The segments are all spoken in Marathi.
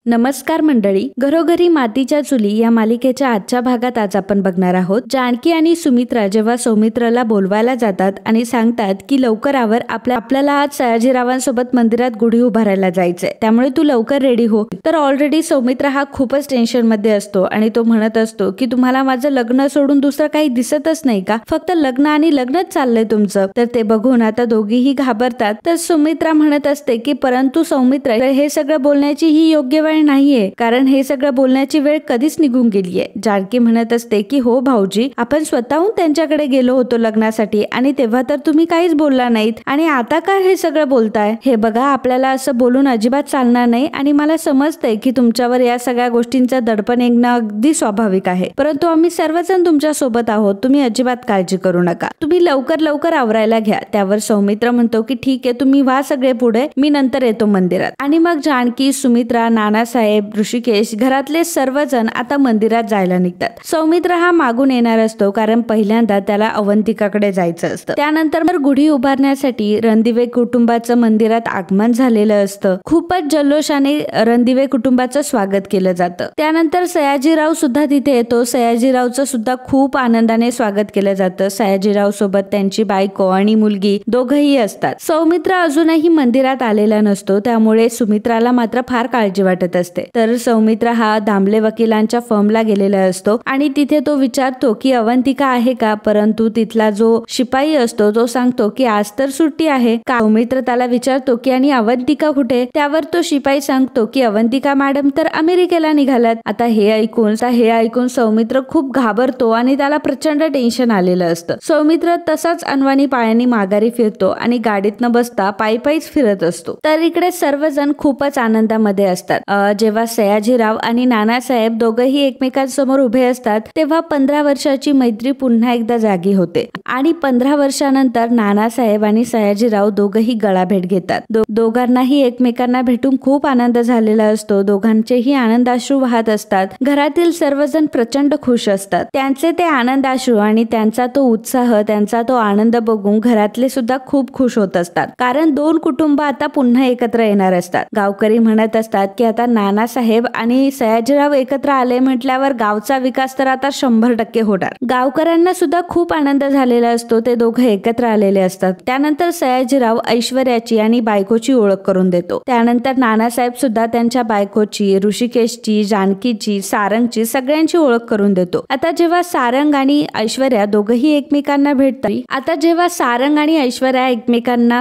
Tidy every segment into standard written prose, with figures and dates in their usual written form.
नमस्कार मंडळी, घरोघरी मातीच्या चुली या मालिकेच्या आजच्या भागात आज आपण बघणार आहोत. जानकी आणि सुमित्रा जेव्हा सौमित्रला बोलवायला जातात आणि सांगतात की लवकर आवर, आपल्याला आज सयाजीरावांसोबत मंदिरात गुढी उभारायला जायचंय, त्यामुळे तू लवकर रेडी हो. तर ऑलरेडी सौमित्र हा खूपच टेन्शन मध्ये असतो आणि तो म्हणत असतो की तुम्हाला माझं लग्न सोडून दुसरं काही दिसतच नाही का, फक्त लग्न आणि लग्नच चाललंय तुमचं. तर ते बघून आता दोघीही घाबरतात. तर सुमित्रा म्हणत असते की परंतु सौमित्र, हे सगळं बोलण्याची ही योग्य वेळ नाहीये, कारण हे सगळं बोलण्याची वेळ कधीच निघून गेलीये. जानकी म्हणत असते की हो भाऊजी, आपण स्वतःहून त्यांच्याकडे गेलो होतो लग्नासाठी आणि तेव्हा तर तुम्ही काहीच बोलला नाहीत आणि आता का हे सगळं बोलताय. हे बघा, आपल्याला असं बोलून अजिबात चालणार नाही आणि मला समजतंय की तुमच्यावर या सगळ्या गोष्टींचं दडपण येणं अगदी स्वाभाविक आहे, परंतु आम्ही सर्वजण तुमच्या सोबत आहोत, तुम्ही अजिबात काळजी करू नका, तुम्ही लवकर आवरायला घ्या. त्यावर सौमित्र म्हणतो की ठीक आहे, तुम्ही व्हा सगळे पुढे, मी नंतर येतो मंदिरात. आणि मग जानकी, सुमित्रा, नानासाहेब, ऋषिकेश, घरातले सर्वजण आता मंदिरात जायला निघतात. सौमित्र हा मागून येणार असतो, कारण पहिल्यांदा त्याला अवंतिकाकडे जायचं असतं. त्यानंतर गुढी उभारण्यासाठी रणदिवे कुटुंबाचं मंदिरात आगमन झालेलं असतं. खूपच जल्लोषाने रणदिवे कुटुंबाचं स्वागत केलं जातं. त्यानंतर सयाजीराव सुद्धा तिथे येतो. सयाजीरावचं सुद्धा खूप आनंदाने स्वागत केलं जातं. सयाजीराव सोबत त्यांची बायको आणि मुलगी दोघंही असतात. सौमित्र अजूनही मंदिरात आलेला नसतो, त्यामुळे सुमित्राला मात्र फार काळजी वाटत असते. तर सौमित्र हा दामले वकिलांच्या फर्मला गेलेला असतो आणि तिथे तो विचारतो की अवंतिका आहे का, परंतु तिथला जो शिपाई असतो तो सांगतो की आज तर सुट्टी आहे. सौमित्र त्याला विचारतो की आणि अवंतिका कुठे. त्यावर तो शिपाई सांगतो की अवंतिका मॅडम तर अमेरिकेला निघाल्यात. आता हे ऐकून सौमित्र खूप घाबरतो आणि त्याला प्रचंड टेन्शन आलेलं असतं. सौमित्र तसाच अनवाणी पायांनी माघारी फिरतो आणि गाडीत न बसता पायीच फिरत असतो. तर इकडे सर्वजण खूपच आनंदामध्ये असतात. जेव्हा सयाजीराव आणि नानासाहेब दोघंही एकमेकांसमोर उभे असतात, तेव्हा 15 वर्षाची मैत्री पुन्हा एकदा जागी होते आणि 15 वर्षानंतर नानासाहेब आणि सयाजीराव दोघंही गळाभेट घेतात. दोघांनाही एकमेकांना भेटून खूप आनंद झालेला असतो. दोघांचेही आनंदाश्रू वाहत असतात. घरातील सर्वजण प्रचंड खुश असतात. त्यांचे ते आनंदाश्रू आणि त्यांचा तो उत्साह, त्यांचा तो आनंद बघून घरातले सुद्धा खूप खुश होत असतात, कारण दोन कुटुंब आता पुन्हा एकत्र येणार असतात. गावकरी म्हणत असतात की आता नानासाहेब आणि सयाजीराव एकत्र आले म्हटल्यावर गावचा विकास तर आता 100% होणार. गावकऱ्यांना सुद्धा खूप आनंद झालेला असतो. ते दोघं एकत्र आलेले असतात. त्यानंतर सयाजीराव ऐश्वर्याची आणि बायकोची ओळख करून देतो. त्यानंतर नानासाहेब सुद्धा त्यांच्या बायकोची, ऋषिकेशची, जानकीची, सारंगची, सगळ्यांची ओळख करून देतो. आता जेव्हा सारंग आणि ऐश्वर्या दोघंही एकमेकांना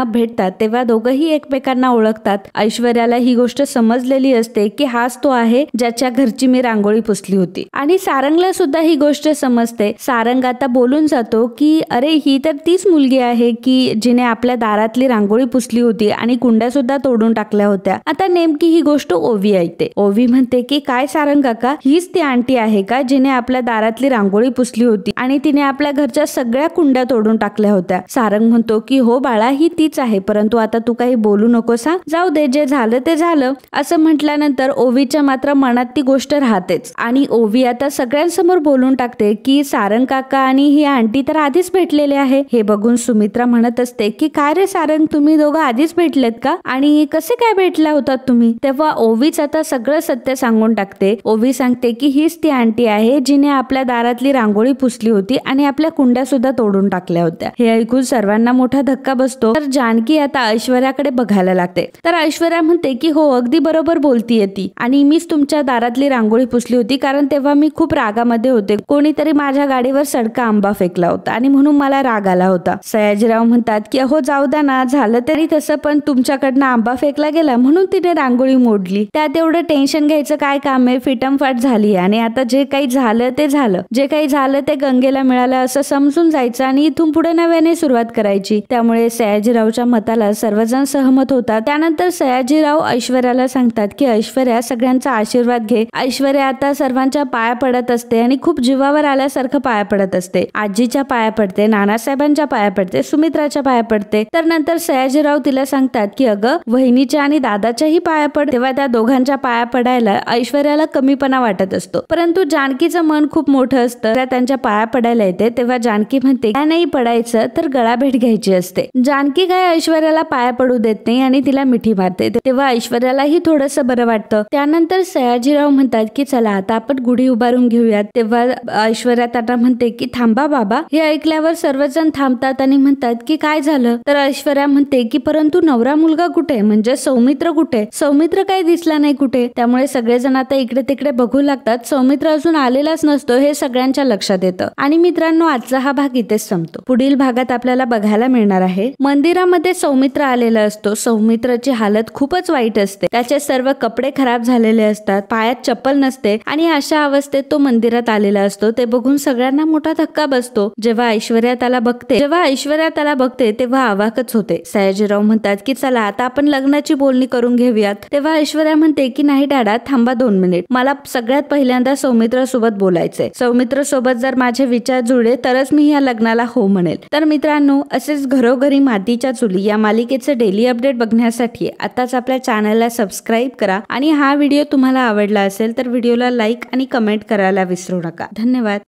भेटतात, तेव्हा दोघंही एकमेकांना ओळखतात. ऐश्वर्याला ही गोष्ट समजलेली असते की हाच तो आहे ज्याच्या घरची मी रांगोळी पुसली होती आणि सारंगला सुद्धा ही गोष्ट समजते. सारंग आता बोलून जातो की अरे, ही तर तीच मुलगी आहे की जिने आपल्या दारातली रांगोळी पुसली होती आणि कुंड्या सुद्धा तोडून टाकल्या होत्या. आता नेमकी ही गोष्ट ओवी ऐकते. ओवी म्हणते की काय सारंग काका, हीच ती आंटी आहे का जिने आपल्या दारातली रांगोळी पुसली होती आणि तिने आपल्या घरच्या सगळ्या कुंड्या तोडून टाकल्या होत्या. सारंग म्हणतो की हो बाळा, ही तीच आहे, परंतु आता तू काही बोलू नकोस, जाऊ दे, जे झालं ते झालं. असं म्हटल्यानंतर ओवीच्या मात्र मनात ती गोष्ट राहतेच आणि ओवी आता सगळ्यांसमोर बोलून टाकते की सारंग काका आणि ही आंटी तर आधीच भेटलेले आहे. हे बघून सुमित्रा म्हणत असते की काय रे सारंग, तुम्ही दोघं आधीच भेटलेत का आणि कसे काय भेटला होतात तुम्ही. तेव्हा ओवीच आता सगळं सत्य सांगून टाकते. ओवी सांगते की हीच ती आंटी आहे जिने आपल्या दारातली रांगोळी पुसली होती आणि आपल्या कुंड्या सुद्धा तोडून टाकल्या होत्या. हे ऐकून सर्वांना मोठा धक्का बसतो. तर जानकी आता ऐश्वर्याकडे बघायला लागते. तर ऐश्वर्या म्हणते की हो, अगदी बरोबर बोलतीये ती, आणि मीच तुमच्या दारातली रांगोळी पुसली होती, कारण तेव्हा मी खूप रागामध्ये होते. कोणीतरी माझ्या गाडीवर सडका आंबा फेकला होता आणि म्हणून मला राग आला होता. सयाजीराव म्हणतात की हो जाऊ द्या ना, झालं तरी तसं, पण तुमच्याकडनं आंबा फेकला गेला म्हणून तिने रांगोळी मोडली. त्यात एवढं टेन्शन घ्यायचं काय काम आहे, फिटमफाट झाली आणि आता जे काही झालं ते झालं. जे काही झालं ते गंगेला मिळालं असं समजून जायचं आणि इथून पुढे नव्याने सुरुवात करायची. त्यामुळे सयाजीरावच्या मताला सर्वजण सहमत होतात. त्यानंतर सयाजीराव ऐश्वर्याला सांगतात की ऐश्वर्या, सगळ्यांचा आशीर्वाद घे. ऐश्वर्या आता सर्वांच्या पाया पडत असते आणि खूप जीवावर आल्यासारखं पाया पडत असते. आजीच्या पाया पडते, नानासाहेबांच्या पाया पडते, सुमित्राच्या पाया पडते. तर नंतर सयाजीराव तिला सांगतात की अगं, वहिनीच्या आणि दादाच्याही पाया पड. तेव्हा त्या दोघांच्या पाया पडायला ऐश्वर्याला कमीपणा वाटत असतो, परंतु जानकीचं मन खूप मोठं असतं. त्यांच्या पाया पडायला येते तेव्हा जानकी म्हणते काय नाही पडायचं, तर गळाभेट घ्यायची असते. जानकी काय ऐश्वर्याला पाया पडू देत नाही आणि तिला मिठी मारते. तेव्हा ऐश्वर्यालाही थोडंसं बरं वाटतं. त्यानंतर सयाजीराव म्हणतात की चला आता आपण गुढी उभारून घेऊयात. तेव्हा ऐश्वर्या त्यांना म्हणते की थांबा बाबा. हे ऐकल्यावर सर्वजण थांबतात आणि म्हणतात की काय झालं. तर ऐश्वर्या म्हणते की परंतु नवरा मुलगा कुठे, म्हणजे सौमित्र कुठे. सौमित्र काही दिसला नाही कुठे. त्यामुळे सगळेजण आता इकडे तिकडे बघू लागतात. सौमित्र अजून आलेलाच नसतो हे सगळ्यांच्या लक्षात येतं. आणि मित्रांनो, आजचा हा भाग इथेच संपतो. पुढील भागात आपल्याला बघायला मिळणार आहे मंदिरामध्ये सौमित्र आलेला असतो. सौमित्राची हालत खूपच वाईट असते. त्याचे सर्व कपडे खराब झालेले असतात, पायात चप्पल नसते आणि अशा अवस्थेत तो मंदिरात आलेला असतो. ते बघून सगळ्यांना मोठा धक्का बसतो. जेव्हा ऐश्वर्या त्याला बघते तेव्हा अवाकच होते. सयाजीराव म्हणतात की चला आता आपण लग्नाची बोलणी करून घेऊयात. तेव्हा ऐश्वर्या म्हणते की नाही डॅडा, थांबा 2 मिनिट. मला सगळ्यात पहिल्यांदा सौमित्र सोबत बोलायचंय. सौमित्र सोबत जर माझे विचार जुळले तरच मी या लग्नाला हो म्हणेल. तर मित्रांनो, असेच घरोघरी मातीच्या चुली या मालिकेचे डेली अपडेट बघण्यासाठी आताच आपल्या चॅनलला सबस्क्राईब करा. आणि हा व्हिडिओ तुम्हाला आवडला असेल तर व्हिडिओला लाईक आणि कमेंट करायला विसरू नका. धन्यवाद.